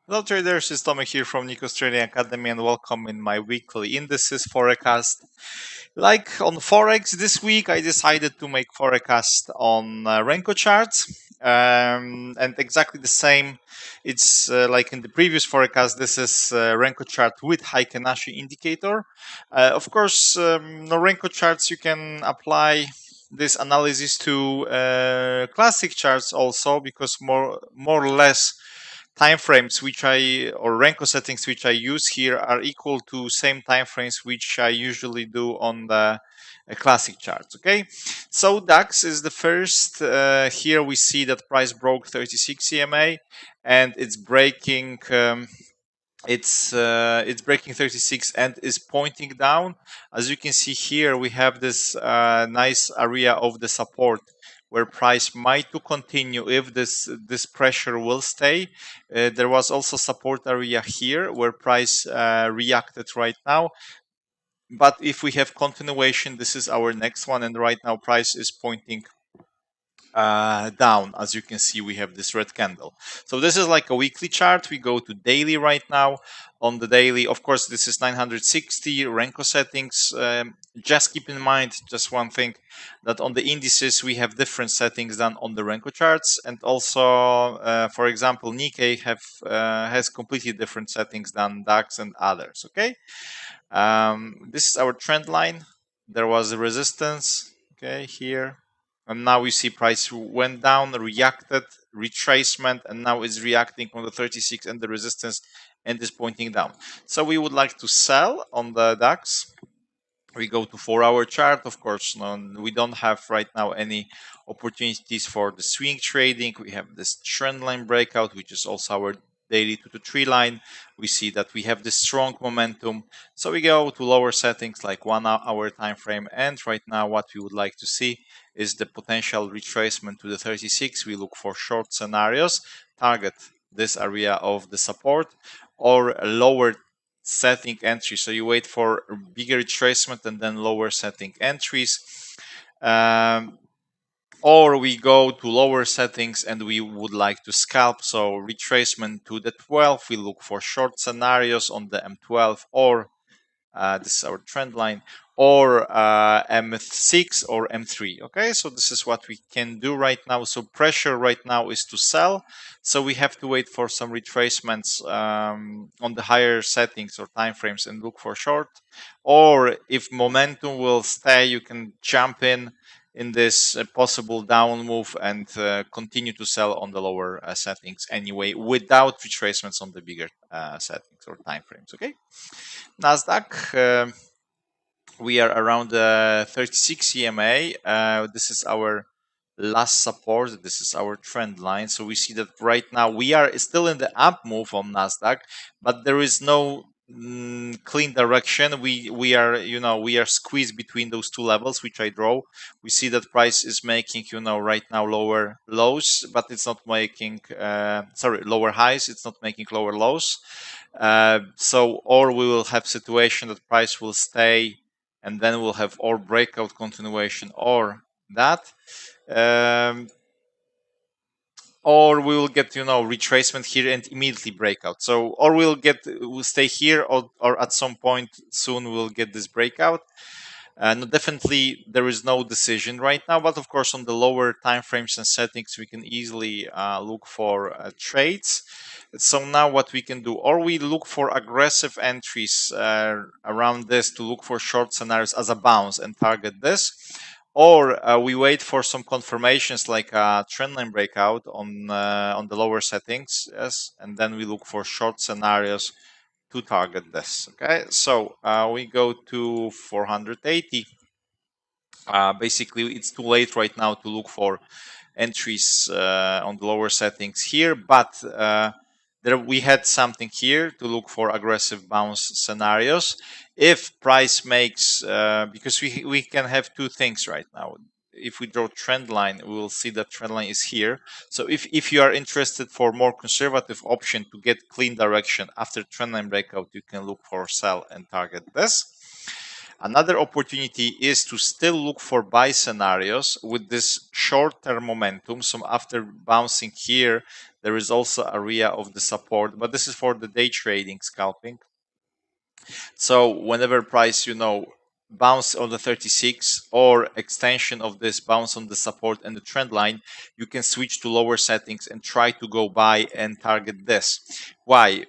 Hello traders, it's Tomek here from Nikos Trading Academy and welcome in my weekly indices forecast. Like on Forex this week, I decided to make forecast on Renko charts and exactly the same. It's like in the previous forecast, this is Renko chart with Heikenashi indicator. Of course, no Renko charts you can apply this analysis to classic charts also because more or less time frames which I or Renko settings which I use here are equal to same time frames which I usually do on the classic charts. Okay, so DAX is the first. Here we see that price broke 36 EMA and it's breaking. It's breaking 36 and is pointing down. As you can see here, we have this nice area of the support where price might to continue if this pressure will stay. There was also support area here where price reacted right now. But if we have continuation, this is our next one, and right now price is pointing down. As you can see, we have this red candle. So this is like a weekly chart. We go to daily right now. On the daily, of course, this is 960 Renko settings. Just keep in mind just one thing, that on the indices we have different settings than on the Renko charts, and also for example Nikkei has completely different settings than DAX and others. Okay, this is our trend line. There was a resistance, okay, here, and now we see price went down, reacted, retracement, and now is reacting on the 36 and the resistance and is pointing down. So we would like to sell on the DAX. We go to 4-hour chart. Of course, we don't have right now any opportunities for the swing trading. We have this trend line breakout, which is also our daily 2 to 3 line. We see that we have this strong momentum. So we go to lower settings like 1 hour time frame. And right now what we would like to see is the potential retracement to the 36. We look for short scenarios, target this area of the support or a lower setting entry. So you wait for bigger retracement and then lower setting entries. Or we go to lower settings and we would like to scalp. So retracement to the 12, we look for short scenarios on the M12 or this is our trend line, or M6 or M3. Okay, so this is what we can do right now. So pressure right now is to sell. So we have to wait for some retracements on the higher settings or time frames and look for short. Or if momentum will stay, you can jump in this possible down move and continue to sell on the lower settings anyway without retracements on the bigger settings or time frames. Okay, NASDAQ, we are around 36 EMA. This is our last support. This is our trend line. So we see that right now we are still in the up move on NASDAQ, but there is no clean direction. We are we are squeezed between those two levels which I draw. We see that price is making right now lower lows, but it's not making lower highs. It's not making lower lows. So or we will have situation that price will stay and then we'll have or breakout continuation or that, or we will get retracement here and immediately breakout. So or we'll stay here, or at some point soon we'll get this breakout. No, definitely there is no decision right now, but of course on the lower time frames and settings we can easily look for trades. So now what we can do, or we look for aggressive entries around this to look for short scenarios as a bounce and target this, or we wait for some confirmations like a trendline breakout on the lower settings, yes, and then we look for short scenarios to target this. Okay, so we go to 480. Basically, it's too late right now to look for entries on the lower settings here, but there we had something here to look for aggressive bounce scenarios. If price makes, because we can have two things right now. If we draw trend line, we will see that trend line is here. So if you are interested for more conservative option to get clean direction after trend line breakout, you can look for sell and target this. Another opportunity is to still look for buy scenarios with this short-term momentum. So after bouncing here, there is also area of the support, but this is for the day trading scalping. So whenever price, bounce on the 36 or extension of this bounce on the support and the trend line, you can switch to lower settings and try to go buy and target this. Why?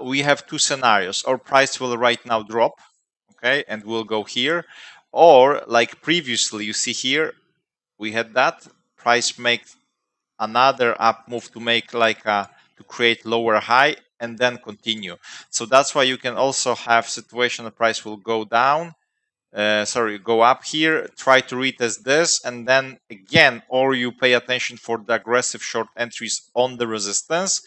We have two scenarios. Our price will right now drop, okay, and we'll go here, or like previously, you see here, we had that price make another up move to make like a to create lower high and then continue. So that's why you can also have situation the price will go down, go up here, try to retest this, and then again, or you pay attention for the aggressive short entries on the resistance,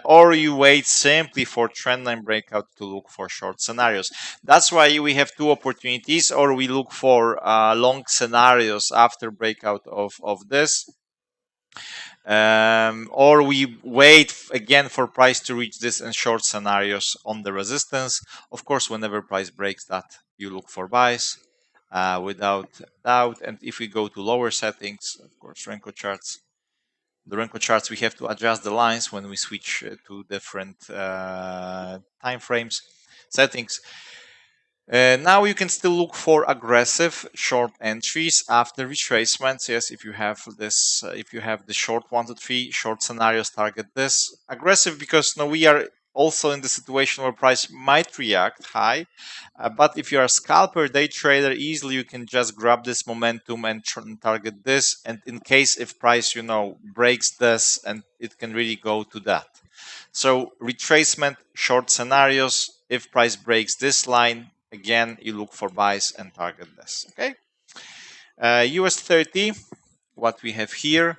or you wait simply for trendline breakout to look for short scenarios. That's why we have two opportunities, or we look for long scenarios after breakout of this, or we wait again for price to reach this and short scenarios on the resistance. Of course, whenever price breaks that, you look for buys without doubt. And if we go to lower settings, of course, Renko charts, the Renko charts, we have to adjust the lines when we switch to different time frames settings. Now you can still look for aggressive short entries after retracements. Yes, if you have this, if you have the short 1 to 3 short scenarios, target this aggressive, because now we are also in the situation where price might react high. But if you are a scalper day trader, easily you can just grab this momentum and target this. And in case if price, breaks this, and it can really go to that. So retracement, short scenarios. If price breaks this line, again, you look for buys and target this. Okay. US 30, what we have here.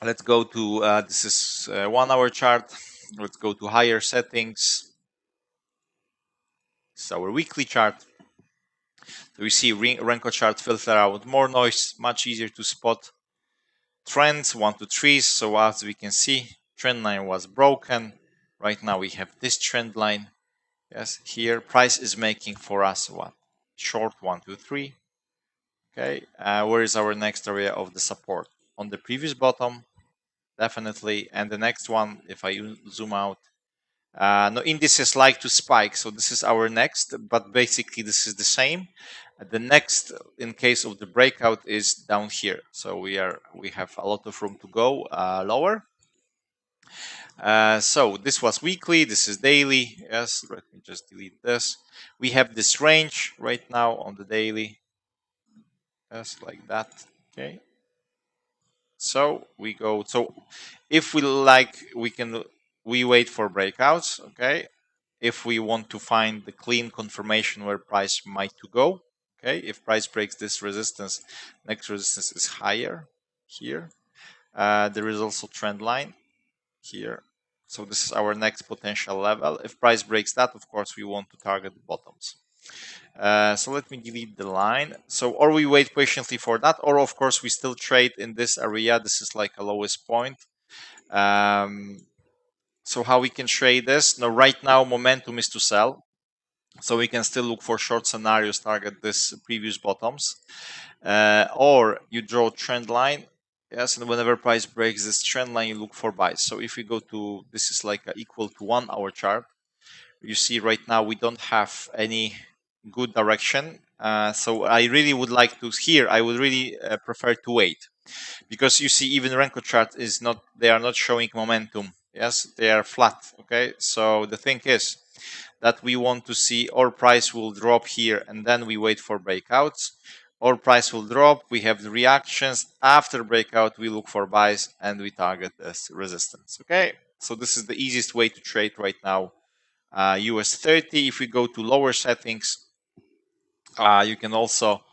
Let's go to this is 1 hour chart. Let's go to higher settings. This is our weekly chart. So we see Renko chart filter out more noise, much easier to spot trends 1 to 3. So as we can see, trend line was broken. Right now we have this trend line. Yes, here price is making for us what? Short 1 2 3. Okay, where is our next area of the support? On the previous bottom, definitely. And the next one, if I zoom out, no, indices like to spike, so this is our next, but basically this is the same. The next, in case of the breakout, is down here. So we have a lot of room to go lower. So this was weekly, this is daily. Yes, let me just delete this. We have this range right now on the daily. Yes, like that. Okay. So we go. So if we like, we wait for breakouts. Okay. If we want to find the clean confirmation where price might to go. Okay. If price breaks this resistance, next resistance is higher here. There is also trend line here. So this is our next potential level. If price breaks that, of course, we want to target the bottoms. So let me delete the line. So, or we wait patiently for that, or of course, we still trade in this area. This is like a lowest point. So how we can trade this? Now, right now, momentum is to sell. So we can still look for short scenarios, target this previous bottoms. Or you draw trend line. Yes, and whenever price breaks this trend line, you look for buys. So if we go to, this is like equal to 1 hour chart. You see right now we don't have any good direction. So I really would like to here. I would really prefer to wait, because you see even Renko chart is not. They are not showing momentum. Yes, they are flat. Okay, so the thing is that we want to see our price will drop here, and then we wait for breakouts. Our price will drop. We have the reactions after breakout. We look for buys and we target this resistance. Okay, so this is the easiest way to trade right now. US 30. If we go to lower settings, you can also,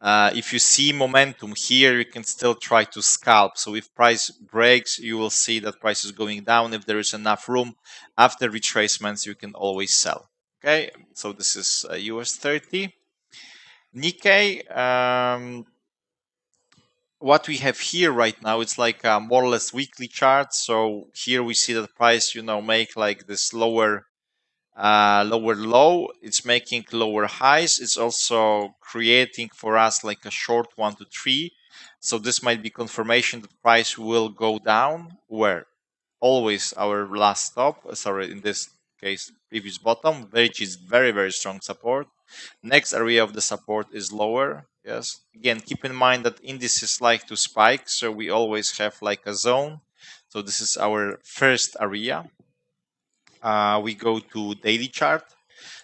if you see momentum here, you can still try to scalp. So if price breaks, you will see that price is going down. If there is enough room after retracements, you can always sell. Okay, so this is US 30. Nikkei, what we have here right now, it's like a more or less weekly chart. So here we see that price, make like this lower lower low, it's making lower highs, it's also creating for us like a short 1 to 3. So this might be confirmation that price will go down, where always our last stop, sorry, in this case previous bottom, which is very, very strong support. Next area of the support is lower. Yes, again, keep in mind that indices like to spike, so we always have like a zone. So this is our first area. We go to daily chart.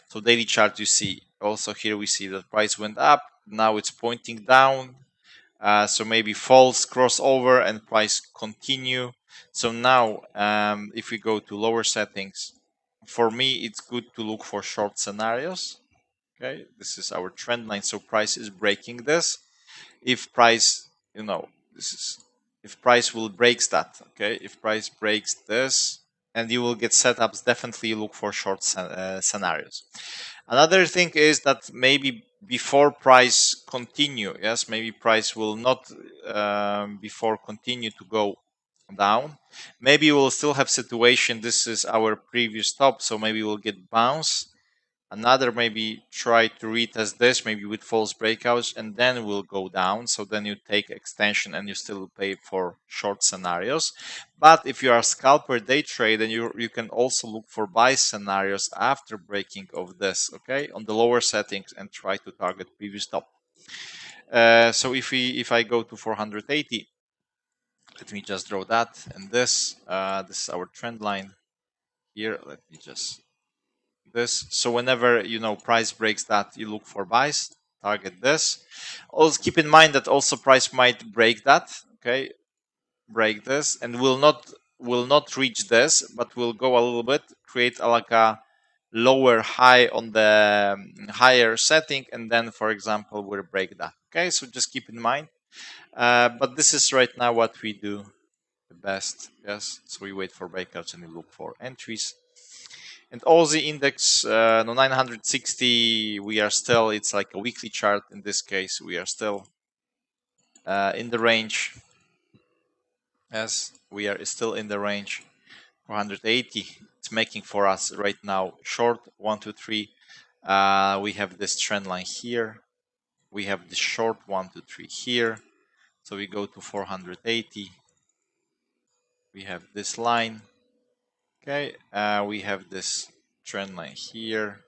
So daily chart, you see also here we see that price went up, now it's pointing down. So maybe false crossover and price continue. So now if we go to lower settings, for me it's good to look for short scenarios. Okay, this is our trend line, so price is breaking this. If price, this is, if price will breaks that, okay, if price breaks this, and you will get setups, definitely look for short scenarios. Another thing is that maybe before price continue, yes, maybe price will not before continue to go down. Maybe we'll still have situation. This is our previous top, so maybe we'll get bounce. Another maybe try to retest this, maybe with false breakouts, and then will go down. So then you take extension and you still pay for short scenarios. But if you are a scalper day trade, then you can also look for buy scenarios after breaking of this, okay, on the lower settings, and try to target previous top. So if I go to 480, let me just draw that and this. This is our trend line here. Let me just this. So whenever price breaks that, you look for buys, target this. Also keep in mind that also price might break that, okay, break this, and will not reach this, but will go a little bit, create like a lower high on the higher setting, and then for example we'll break that. Okay, so just keep in mind. But this is right now what we do the best. Yes, so we wait for breakouts and we look for entries. And Aussie index, no, 960, we are still, it's like a weekly chart in this case, we are still in the range. Yes, we are still in the range. 480, it's making for us right now short 1 2 3. We have this trend line here, we have the short 1 2 3 here, so we go to 480, we have this line. Okay, we have this trend line here,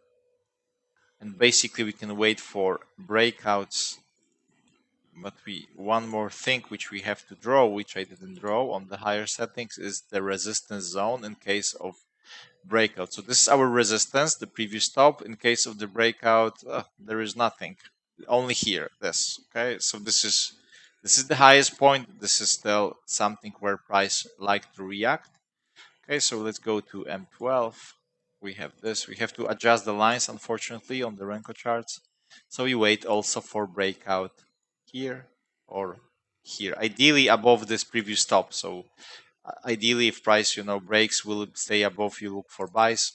and basically we can wait for breakouts. But one more thing which we have to draw, which I didn't draw on the higher settings, is the resistance zone in case of breakout. So this is our resistance, the previous top. In case of the breakout, there is nothing, only here, this. Okay, so this is the highest point. This is still something where price like to react. Okay, so let's go to M12. We have this. We have to adjust the lines, unfortunately, on the Renko charts. So we wait also for breakout here or here. Ideally above this previous top. So ideally, if price breaks, will stay above, you look for buys.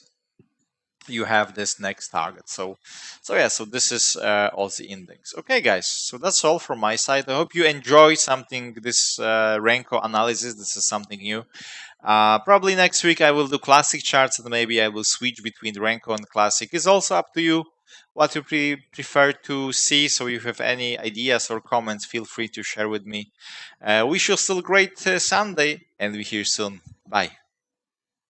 You have this next target. So yeah, so this is Aussie index. Okay, guys, so that's all from my side. I hope you enjoy something, this Renko analysis. This is something new. Probably next week I will do classic charts, and maybe I will switch between Renko and classic. It's also up to you what you prefer to see. So if you have any ideas or comments, feel free to share with me. Wish you still great Sunday, and we hear soon. Bye.